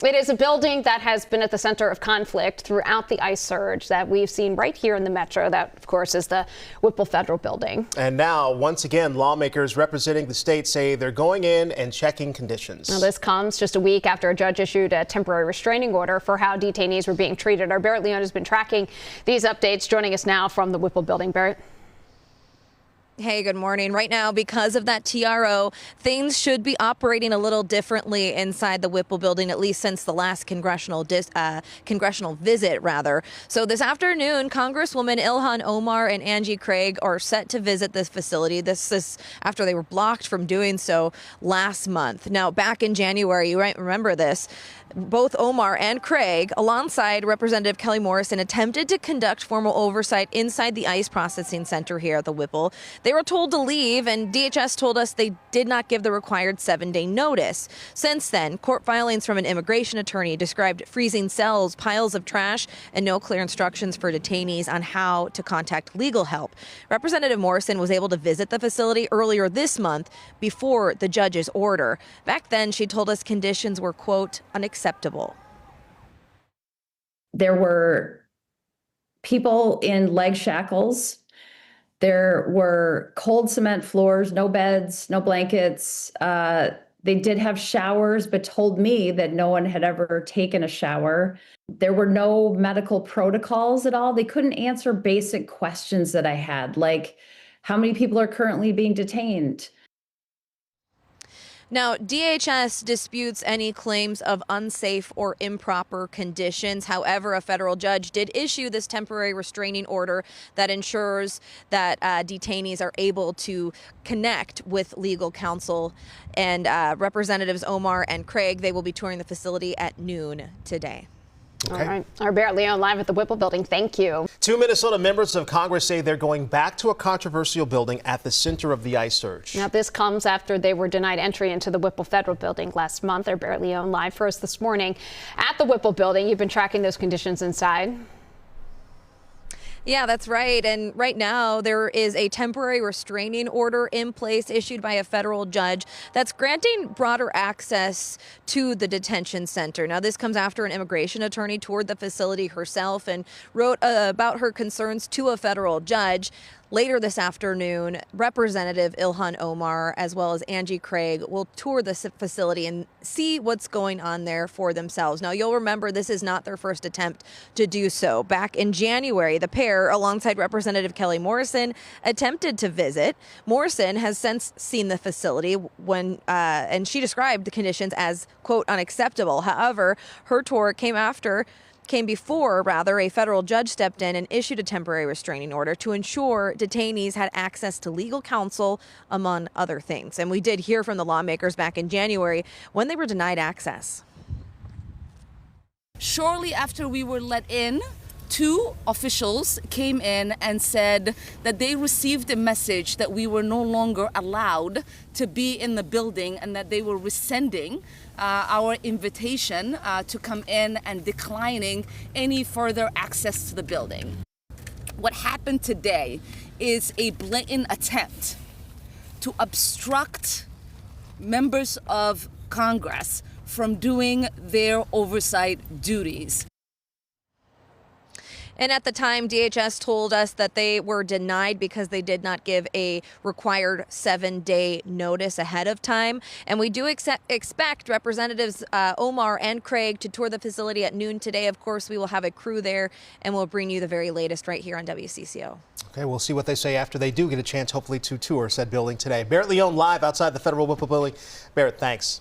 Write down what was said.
It is a building that has been at the center of conflict throughout the ICE surge that we've seen right here in the metro. That, of course, is the Whipple Federal Building. And now, once again, lawmakers representing the state say they're going in and checking conditions. Now, this comes just a week after a judge issued a temporary restraining order for how detainees were being treated. Our Barrett Leon has been tracking these updates. Joining us now from the Whipple Building. Barrett. Hey, good morning. Right now, because of that TRO, things should be operating a little differently inside the Whipple building, at least since the last congressional visit, rather. So this afternoon, Congresswoman Ilhan Omar and Angie Craig are set to visit this facility. This is after they were blocked from doing so last month. Now, back in January, you might remember this, both Omar and Craig, alongside Representative Kelly Morrison, attempted to conduct formal oversight inside the ICE processing center here at the Whipple. They were told to leave, and DHS told us they did not give the required 7-day notice. Since then, court filings from an immigration attorney described freezing cells, piles of trash, and no clear instructions for detainees on how to contact legal help. Representative Morrison was able to visit the facility earlier this month before the judge's order. Back then, she told us conditions were, quote, unacceptable. There were people in leg shackles. There were cold cement floors, no beds, no blankets. They did have showers, but told me that no one had ever taken a shower. There were no medical protocols at all. They couldn't answer basic questions that I had, like how many people are currently being detained? Now, DHS disputes any claims of unsafe or improper conditions. However, a federal judge did issue this temporary restraining order that ensures that detainees are able to connect with legal counsel. And Representatives Omar and Craig, they will be touring the facility at noon today. Okay. All right. Our Barrett Leon live at the Whipple building. Thank you. 2 Minnesota members of Congress say they're going back to a controversial building at the center of the ICE surge. Now, this comes after they were denied entry into the Whipple Federal Building last month. Our Barrett Leon live for us this morning at the Whipple building. You've been tracking those conditions inside. Yeah, that's right. And right now there is a temporary restraining order in place issued by a federal judge that's granting broader access to the detention center. Now, this comes after an immigration attorney toured the facility herself and wrote about her concerns to a federal judge. Later this afternoon, Representative Ilhan Omar, as well as Angie Craig, will tour the facility and see what's going on there for themselves. Now, you'll remember this is not their first attempt to do so. Back in January, the pair, alongside Representative Kelly Morrison, attempted to visit. Morrison has since seen the facility and she described the conditions as, quote, unacceptable. However, her tour came before a federal judge stepped in and issued a temporary restraining order to ensure detainees had access to legal counsel, among other things. And we did hear from the lawmakers back in January when they were denied access. Shortly after we were let in, 2 officials came in and said that they received a message that we were no longer allowed to be in the building and that they were rescinding our invitation to come in and declining any further access to the building. What happened today is a blatant attempt to obstruct members of Congress from doing their oversight duties. And at the time, DHS told us that they were denied because they did not give a required 7-day notice ahead of time. And we do expect Representatives Omar and Craig to tour the facility at noon today. Of course, we will have a crew there, and we'll bring you the very latest right here on WCCO. Okay, we'll see what they say after they do get a chance, hopefully, to tour said building today. Barrett Leon live outside the Federal Whipple building. Barrett, thanks.